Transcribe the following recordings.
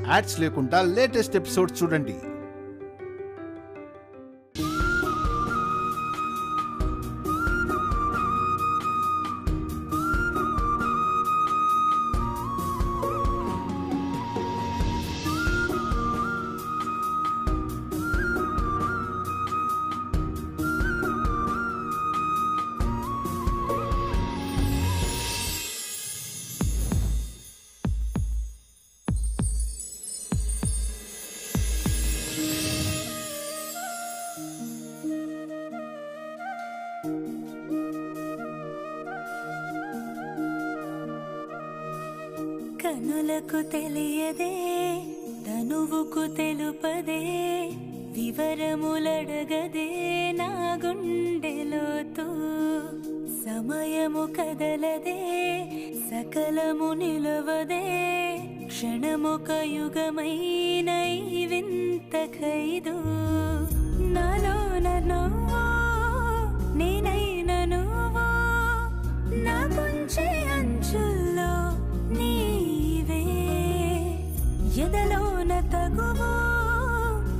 Ads లేకుండా latest episodes చూడండి. కనులకు తెలియదే తనువుకు తెలుపదే వివరములడగదే నా గుండెలోతు సమయము కదలదే సకలము నిలవదే క్షణముక యుగమైన ఈ వింత ఖైదు నాలోన నువ్వు నేనైన నువ్వు నా కొంచె అంచుల్లో నీవే ఎదలోన తగువు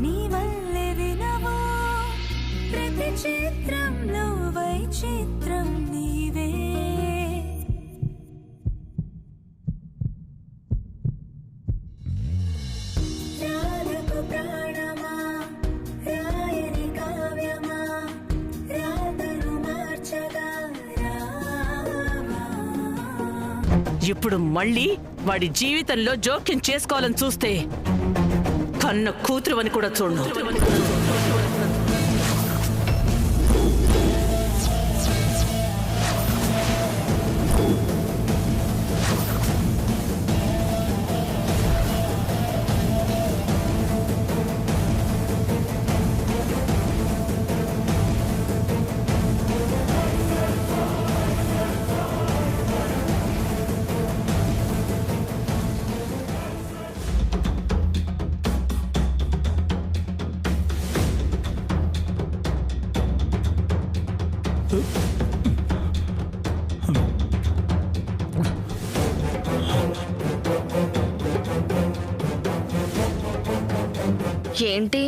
నీ వల్లే వినవు ప్రతి చిత్రంలో వైచిత్రం నీవే రాలకు ప్రాణమా రాయని కావ్యమా రాతను మార్చగా ఇప్పుడు మళ్ళీ వాడి జీవితంలో జోక్యం చేసుకోవాలని చూస్తే కన్న కూతురు అని కూడా చూడను. ఏంటి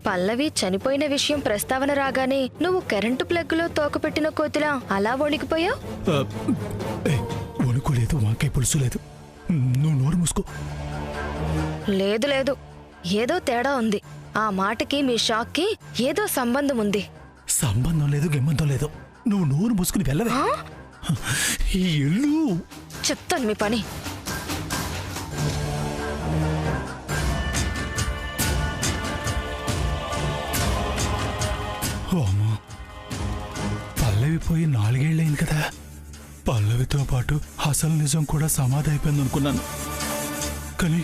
పల్లవి చనిపోయిన విషయం ప్రస్తావన రాగానే నువ్వు కరెంటు ప్లగ్లో తోకపెట్టిన కోతిలా అలా వణికిపోయావు? వణుకోలేదు, వంకాయ పులుసు లేదు. నువ్వు నోరు మూసుకో. లేదు లేదు, ఏదో తేడా ఉంది. ఆ మాటకి మీ షాక్కి ఏదో సంబంధం ఉంది. సంబంధం లేదు, గిమ్మంతం లేదు. నువ్వు నోరు మూసుకుని వెళ్ళవే. ఈ ఇల్లు చెప్తాను మీ పని. అమ్మా, పల్లవి పోయి 4 ఏళ్ళయింది కదా. పల్లవితో పాటు అసలు నిజం కూడా సమాధి అయిపోయింది అనుకున్నాను. కానీ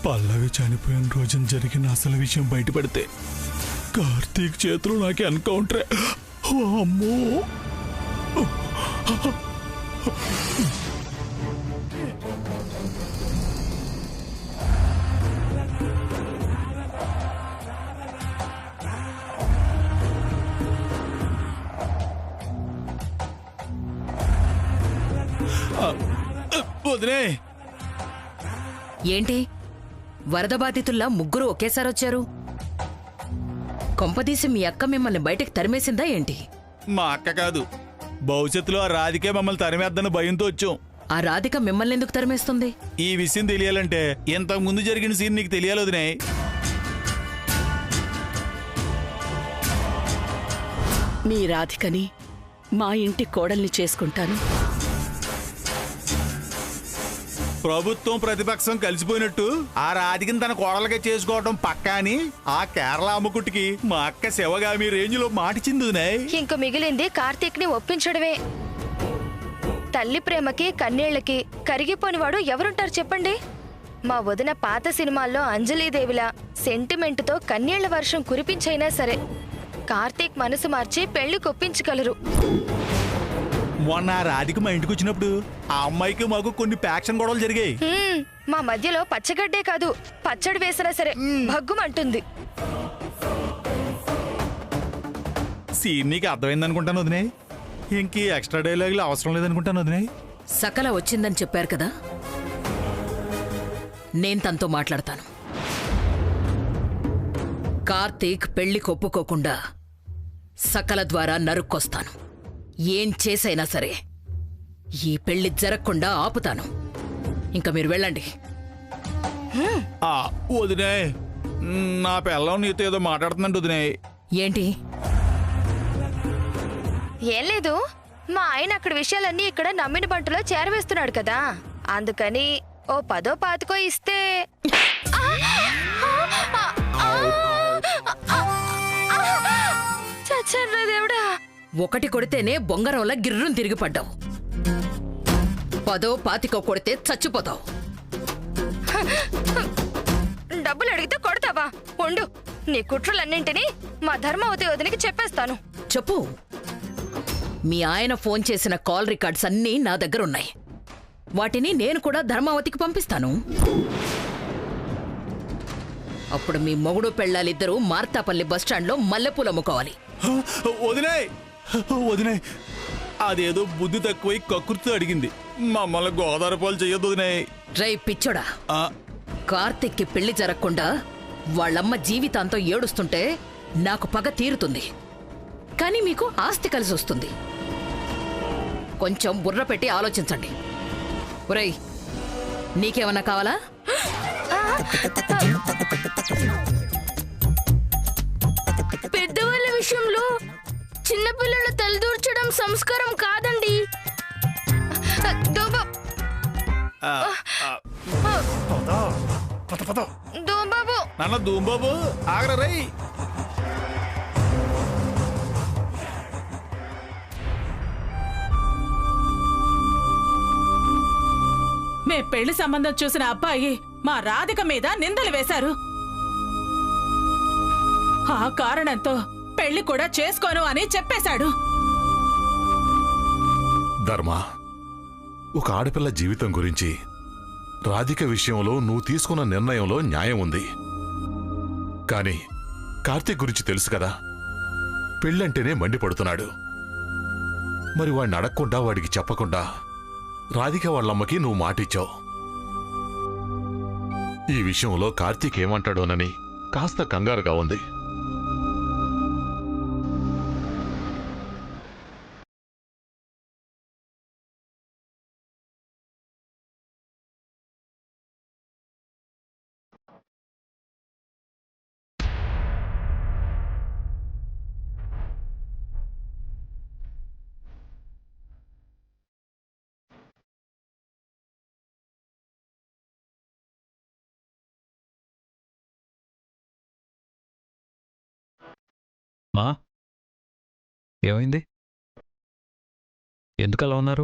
పల్లవి చనిపోయిన రోజున జరిగిన అసలు విషయం బయటపడితే కార్తీక్ చేతులు నాకే ఎన్కౌంటరే. అమ్మో, వదిలే. ఏంటి వరద బాధితుల్లా ముగ్గురు ఒకేసారి వచ్చారు? కొంపదీసి మీ అక్క మిమ్మల్ని బయటకు తరిమేసిందా ఏంటి? మా అక్క కాదు, భవిష్యత్తులో ఆ రాధికే మమ్మల్ని తరిమేద్దన్న భయంతో వచ్చాం. ఆ రాధిక మిమ్మల్ని ఎందుకు తరిమేస్తుంది? ఈ విషయం తెలియాలంటే ఇంతకు ముందు జరిగిన సీన్ నీకు తెలియాలి వదినే. మీ రాధికని మా ఇంటి కోడల్ని చేసుకుంటాను. ప్రభుత్వం ప్రతిపక్షం కలిసిపోయినట్టు ఆ రాధికని తన కోడలుగా చేసుకోవడం పక్కా అని ఆ కేరళ అమ్మకుటికి మా అక్క శివగామి రేంజ్ లో మాటిచింది. ఇంక మిగిలింది కార్తీక్ ని ఒప్పించడమే. తల్లి ప్రేమకి కన్నీళ్లకి కరిగిపోనివాడు ఎవరుంటారు చెప్పండి? మా వదిన పాత సినిమాల్లో అంజలీదేవిలా సెంటిమెంటుతో కన్నీళ్ల వర్షం కురిపించైనా సరే కార్తీక్ మనసు మార్చి పెళ్లి కొప్పించగలరు. మొన్న రాధిక మా ఇంటికి వచ్చినప్పుడు ఆ అమ్మాయికి మాకు కొన్ని ప్యాక్షన్ గొడవలు జరిగాయి. మా మధ్యలో పచ్చగడ్డే కాదు, పచ్చడి వేసినా సరే భగ్గుమంటుంది. సీన్ నీకు అర్థమైంది అనుకుంటాను వదినే. ఇంక ఎక్స్ట్రా డైలాగులు అవసరం లేదనుకుంటాను వదినే. సకల వచ్చిందని చెప్పారు కదా, నేను తనతో మాట్లాడతాను. కార్తీక్ పెళ్లి కొప్పుకోకుండా సకల ద్వారా నరుక్కొస్తాను. ఏం చేసైనా సరే ఈ పెళ్లి జరగకుండా ఆపుతాను. ఇంకా మీరు వెళ్ళండి. వదినే, నా పిల్లం నీతో ఏదో మాట్లాడుతుందండి వదినే. ఏంటి? ఏం లేదు, మా ఆయన అక్కడ విషయాలన్నీ ఇక్కడ నమ్మిన బంటలో చేరవేస్తున్నాడు కదా, అందుకని ఓ 10 పాతికో ఇస్తే. చచ్చర్రా దేవుడా! ఒకటి కొడితేనే బొంగరంలా గిర్రును తిరిగి పడ్డావు. 10 పాతికో కొడితే చచ్చిపోతావు. డబ్బులు అడిగితే కొడతావా? ఉండు, నీ కుట్రలన్నింటినీ మా ధర్మావతి వదినికి చెప్పేస్తాను. చెప్పు. మీ ఆయన ఫోన్ చేసిన కాల్ రికార్డ్స్ అన్నీ నా దగ్గరున్నాయి. వాటిని నేను కూడా ధర్మావతికి పంపిస్తాను. అప్పుడు మీ మొగుడు పెళ్ళాలిద్దరూ మార్తాపల్లి బస్టాండ్లో మల్లెపూలు అమ్ముకోవాలి. వదినే వదినే, అదేదో బుద్ధి తక్కువై కక్కుర్తి అడిగింది. మమ్మల్ని గోదావరి పాలు చెయ్యొద్దు వదినే. రై పిచ్చోడా, కార్తిక్కి పెళ్లి జరగకుండా వాళ్ళమ్మ జీవితాంతం ఏడుస్తుంటే నాకు పగ తీరుతుంది, కానీ మీకు ఆస్తి కలిసి వస్తుంది. కొంచెం బుర్ర పెట్టి ఆలోచించండి. ఒరేయ్, నీకేమన్నా కావాలా? పెద్దవాళ్ళ విషయంలో చిన్నపిల్లల తలదూర్చడం సంస్కారం కాదండి. దూంబాబు, నాన్న దూంబాబు ఆగరా రై. మే పెళ్లి సంబంధం చూసిన అబ్బాయి మా రాధిక మీద నిందలు వేశారు. ఆ కారణంతో పెళ్లి కూడా చేసుకోను అని చెప్పేశాడు. ధర్మ, ఒక ఆడపిల్ల జీవితం గురించి రాధిక విషయంలో నువ్వు తీసుకున్న నిర్ణయంలో న్యాయం ఉంది. కానీ కార్తీక్ గురించి తెలుసు కదా, పెళ్ళంటేనే మండిపడుతున్నాడు. మరి వాడిని అడగకుండా, వాడికి చెప్పకుండా రాధిక వాళ్ళమ్మకి నువ్వు మాటిచ్చావు. ఈ విషయంలో కార్తీక్ ఏమంటాడోనని కాస్త కంగారుగా ఉంది. మా ఏమైంది? ఎందుకలా ఉన్నారు?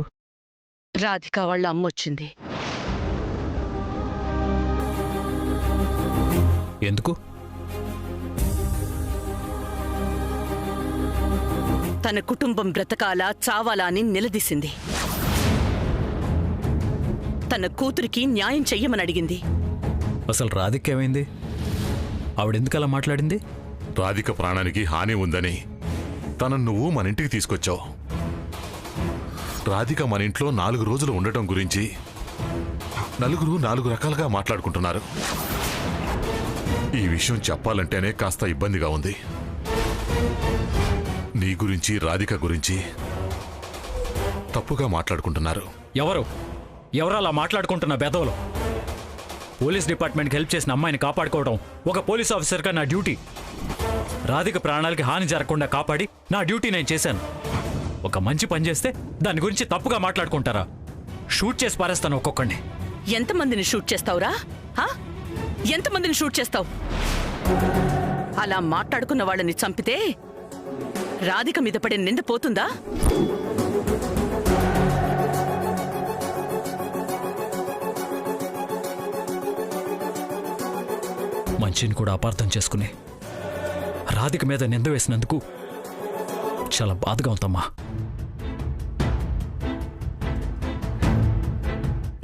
రాధిక వాళ్ళ అమ్మొచ్చింది. ఎందుకు? తన కుటుంబం బ్రతకాలా చావాలా అని నిలదీసింది. తన కూతురికి న్యాయం చెయ్యమని అడిగింది. అసలు రాధిక ఏమైంది? ఆవిడెందుకలా మాట్లాడింది? రాధిక ప్రాణానికి హాని ఉందని తనను నువ్వు మన ఇంటికి తీసుకొచ్చావు. రాధిక మన ఇంట్లో 4 రోజులు ఉండటం గురించి నలుగురు 4 రకాలుగా మాట్లాడుకుంటున్నారు. ఈ విషయం చెప్పాలంటేనే కాస్త ఇబ్బందిగా ఉంది. నీ గురించి, రాధిక గురించి తప్పుగా మాట్లాడుకుంటున్నారు. ఎవరు అలా మాట్లాడుకుంటున్న బెదవలు? పోలీస్ డిపార్ట్మెంట్కి హెల్ప్ చేసిన అమ్మాయిని కాపాడుకోవడం ఒక పోలీస్ ఆఫీసర్గా నా డ్యూటీ. రాధిక ప్రాణాలకి హాని జరగకుండా కాపాడి నా డ్యూటీ నేను చేశాను. ఒక మంచి పని చేస్తే దాని గురించి తప్పుగా మాట్లాడుకుంటారా? షూట్ చేసి పారేస్తాను ఒక్కొక్కడిని. ఎంతమందిని షూట్ చేస్తావురా? ఎంతమందిని షూట్ చేస్తావు? అలా మాట్లాడుకున్న వాళ్ళని చంపితే రాధిక మీద పడే నింద పోతుందా? మంచిని కూడా అపార్థం చేసుకుని రాధిక మీద నింద వేసినందుకు చాలా బాధగా ఉందమ్మా.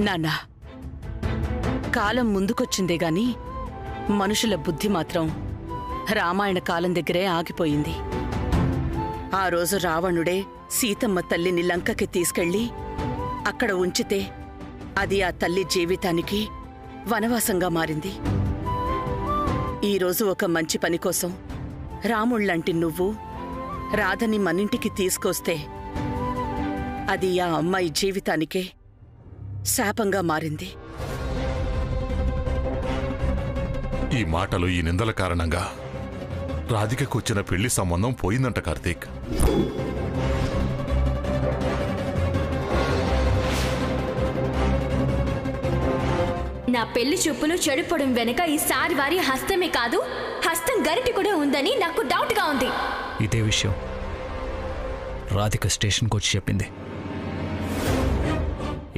నాన్నా, కాలం ముందుకొచ్చిందే గాని మనుషుల బుద్ధి మాత్రం రామాయణ కాలం దగ్గరే ఆగిపోయింది. ఆ రోజు రావణుడే సీతమ్మ తల్లిని లంకకి తీసుకెళ్లి అక్కడ ఉంచితే అది ఆ తల్లి జీవితానికి వనవాసంగా మారింది. ఈరోజు ఒక మంచి పని కోసం రాముళ్లాంటి నువ్వు రాధని మనింటికి తీసుకొస్తే అది ఆ అమ్మాయి జీవితానికే శాపంగా మారింది. ఈ మాటలు, ఈ నిందల కారణంగా రాధికకు వచ్చిన పెళ్లి సంబంధం పోయిందంట కార్తీక్. నా పెళ్లి చూపులు చెడుపడం వెనక ఈ సారి వారి హస్తమే కాదు, హస్తం గరిటి కూడా ఉందని నాకు డౌట్గా ఉంది. ఇదే విషయం రాధిక స్టేషన్కి వచ్చి చెప్పింది.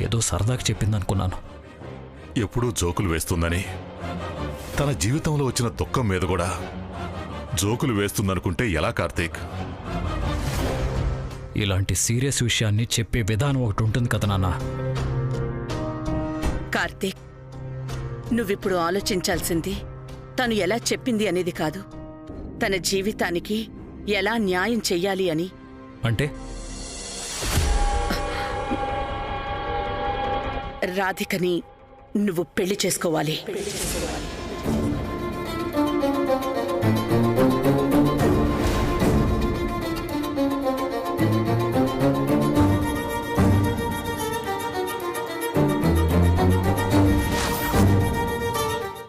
ఏదో సరదాకి చెప్పింది అనుకున్నాను. ఎప్పుడూ జోకులు వేస్తుందని, తన జీవితంలో వచ్చిన దుఃఖం మీద కూడా జోకులు వేస్తుందనుకుంటే ఎలా కార్తీక్? ఇలాంటి సీరియస్ విషయాన్ని చెప్పే విధానం ఒకటి ఉంటుంది కదా నాన్న. కార్తీక్, నువ్విప్పుడు ఆలోచించాల్సింది తను ఎలా చెప్పింది అనేది కాదు, తన జీవితానికి ఎలా న్యాయం చెయ్యాలి అని. అంటే రాధికని నువ్వు పెళ్లి చేసుకోవాలి.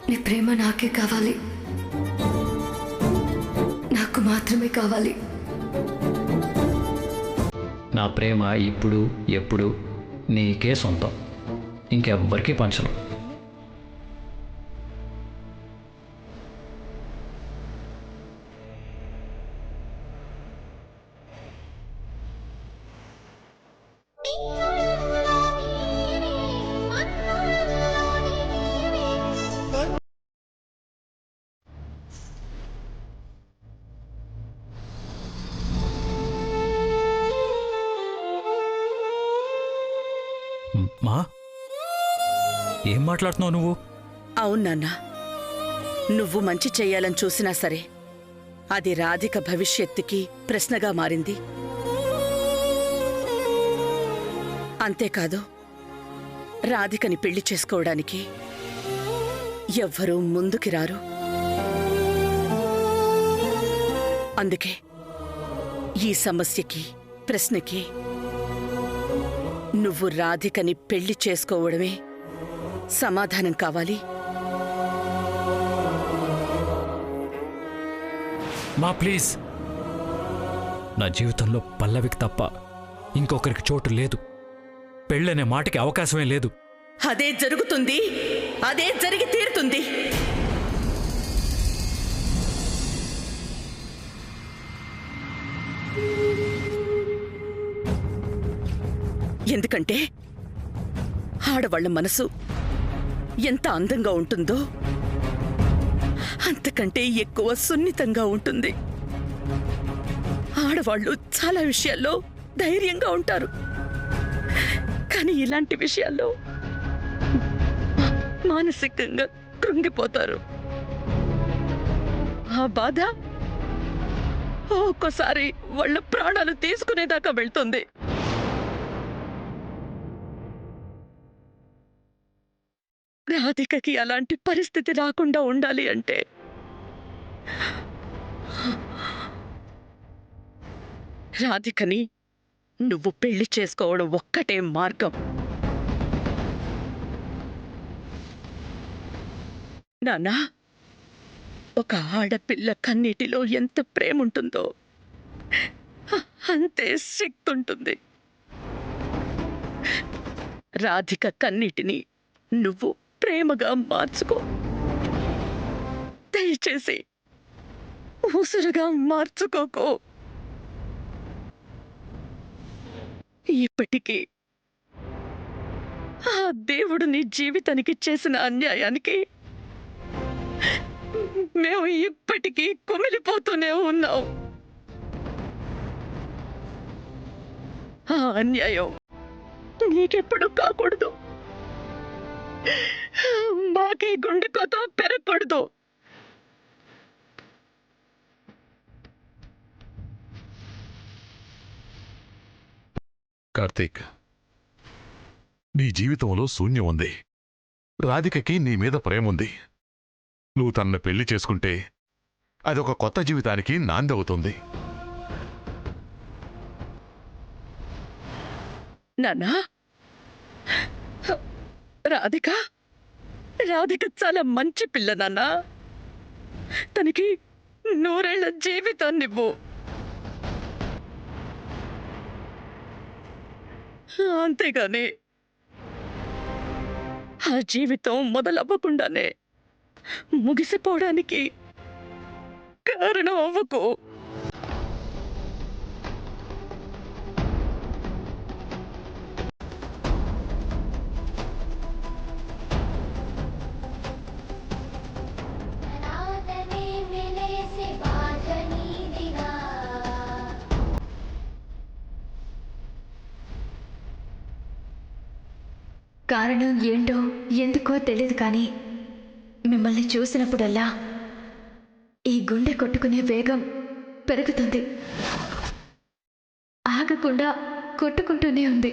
నీ ప్రేమ నాకే కావాలి, నాకు మాత్రమే కావాలి. నా ప్రేమ ఇప్పుడు ఎప్పుడు నీకే సొంతం, ఇంకెవ్వరికీ పంచను. మా ఏం మాట్లాడుతున్నావు నువ్వు? అవును నాన్న, నువ్వు మంచి చెయ్యాలని చూసినా సరే అది రాధిక భవిష్యత్తుకి ప్రశ్నగా మారింది. అంతేకాదు, రాధికని పెళ్లి చేసుకోవడానికి ఎవ్వరూ ముందుకి రారు. అందుకే ఈ సమస్యకి, ప్రశ్నకి నువ్వు రాధికని పెళ్లి చేసుకోవడమే సమాధానం కావాలి. మా ప్లీజ్, నా జీవితంలో పల్లవికి తప్ప ఇంకొకరికి చోటు లేదు. పెళ్ళనే మాటకి అవకాశమే లేదు. అదే జరుగుతుంది, అదే జరిగి తీరుతుంది. ఎందుకంటే ఆడవాళ్ల మనసు ఎంత అందంగా ఉంటుందో అంతకంటే ఎక్కువ సున్నితంగా ఉంటుంది. ఆడవాళ్లు చాలా విషయాల్లో ధైర్యంగా ఉంటారు, కానీ ఇలాంటి విషయాల్లో మానసికంగా కృంగిపోతారు. ఆ బాధ ఒక్కోసారి వాళ్ళ ప్రాణాలు తీసుకునేదాకా వెళ్తుంది. రాధికకి అలాంటి పరిస్థితి రాకుండా ఉండాలి అంటే రాధికని నువ్వు పెళ్లి చేసుకోవడం ఒక్కటే మార్గం. నాన్నా, ఒక ఆడపిల్ల కన్నీటిలో ఎంత ప్రేమ ఉంటుందో అంతే శక్తి ఉంటుంది. రాధిక కన్నీటిని నువ్వు ప్రేమగా మార్చుకో. దయచేసి ఊసురుగా మార్చుకోకో. ఇప్పటికీ ఆ దేవుడు నీ జీవితానికి చేసిన అన్యాయానికి మేము ఇప్పటికీ కుమిలిపోతూనే ఉన్నాం. ఆ అన్యాయం నీకెప్పుడు కాకూడదు, మాకే గుండెకోత పెరగకూడదు. కార్తీక్, నీ జీవితంలో శూన్యం ఉంది. రాధికకి నీ మీద ప్రేముంది. నువ్వు తనను పెళ్లి చేసుకుంటే అదొక కొత్త జీవితానికి నాంది అవుతుంది. నాన్నా, రాధిక రాధిక చాలా మంచి పిల్ల నాన్నా. తనకి 100 ఏళ్ల జీవితాన్నివ్వు. అంతేగాని ఆ జీవితం మొదలవ్వకుండానే ముగిసిపోవడానికి కారణం అవ్వకు. కారణం ఏంటో ఎందుకో తెలియదు కానీ మిమ్మల్ని చూసినప్పుడల్లా ఈ గుండె కొట్టుకునే వేగం పెరుగుతుంది. ఆగకుండా కొట్టుకుంటూనే ఉంది.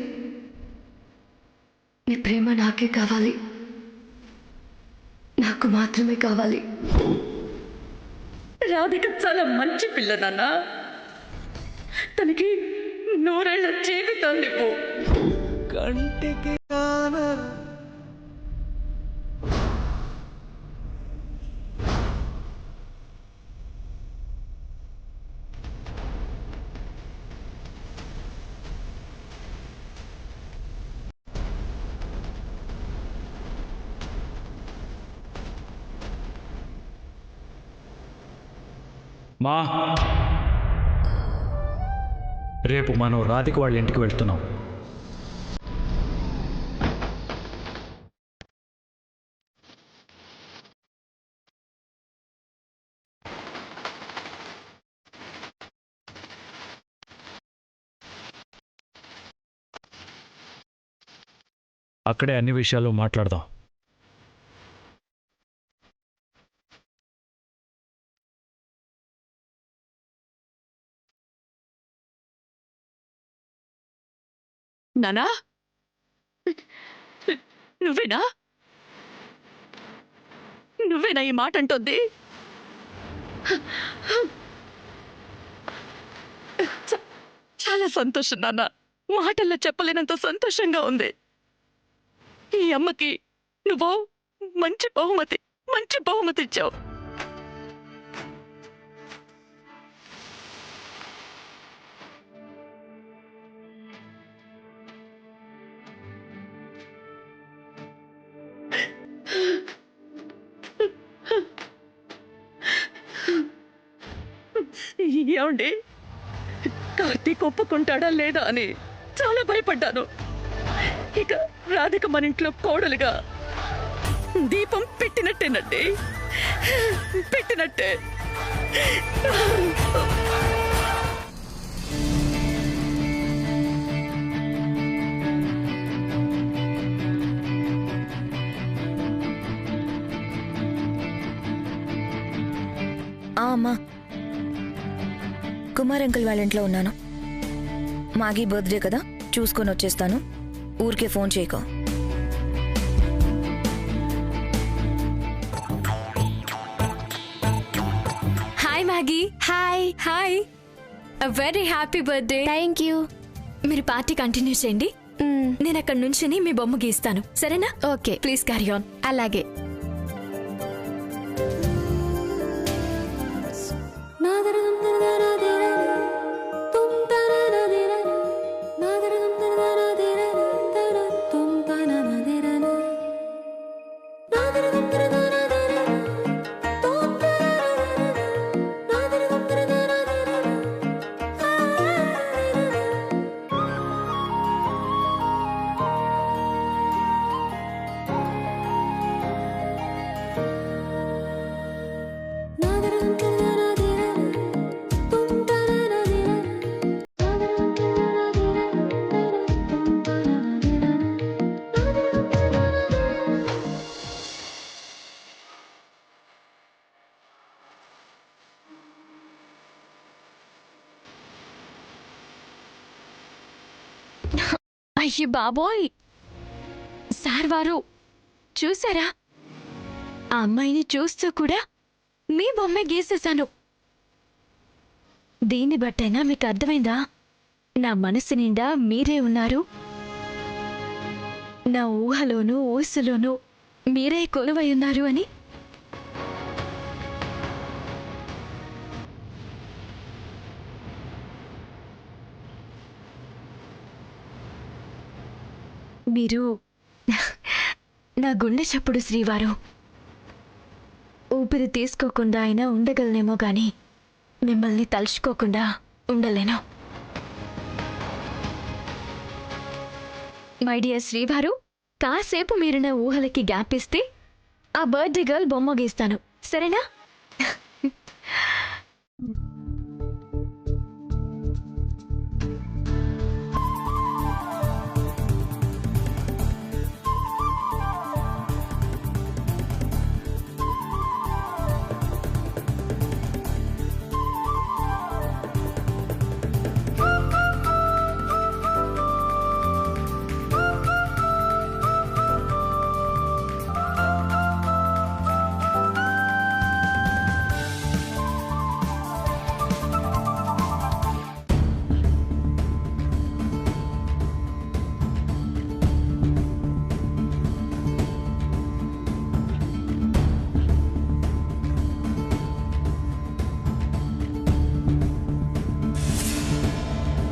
మీ ప్రేమ నాకే కావాలి, నాకు మాత్రమే కావాలి. రాధిక చాలా మంచి పిల్ల నాన్నా. తనకి 100 ఏళ్ల జీవితాన్నివ్వు. కంటికి మా రేపు మనం రాధిక వాళ్ళ ఇంటికి వెళ్తున్నాం. అక్కడే అన్ని విషయాలు మాట్లాడదాం. నానా, నువ్వేనా నువ్వేనా ఈ మాట అంటుంది? చాలా సంతోషం నాన్న. మాటల్లో చెప్పలేనంత సంతోషంగా ఉంది. ఈ అమ్మకి నువ్వు మంచి బహుమతి ఇచ్చావు. ఏమండి, కార్తీక్ ఒప్పుకుంటాడా లేదా అని చాలా భయపడ్డాను. ఇక రాధిక మన ఇంట్లో కోడలుగా దీపం పెట్టినట్టే. అమ్మా, కుమార్ అంకుల్ వాళ్ళ ఇంట్లో ఉన్నాను. మాగీ బర్త్డే కదా, చూసుకొని వచ్చేస్తాను. ఊరికే ఫోన్ చేయకో. Hi Maggie. Hi very happy birthday. Thank you. మీరు పార్టీ కంటిన్యూ చేయండి. నేను అక్కడ నుంచి మీ బొమ్మ గీస్తాను, సరేనా? Okay, please carry on. అలాగే. అయ్యి బాబోయ్, సార్ వారు చూసారా? ఆ అమ్మాయిని చూస్తూ కూడా మీ బొమ్మే గీసేశాను. దీన్ని బట్టైనా మీకు అర్థమైందా? నా మనసు నిండా మీరే ఉన్నారు. నా ఊహలోనూ ఊసులోనూ మీరే కొలువై ఉన్నారు అని. మీరు నా గుండె చప్పుడు శ్రీవారు. ఊపిరి తీసుకోకుండా అయినా ఉండగలనేమో గాని మిమ్మల్ని తలుచుకోకుండా ఉండలేను. మై డియర్ శ్రీవారు, కాసేపు మీరు నా ఊహలకి గ్యాప్ ఇస్తే ఆ బర్త్డే గర్ల్ బొమ్మ గీస్తాను, సరేనా?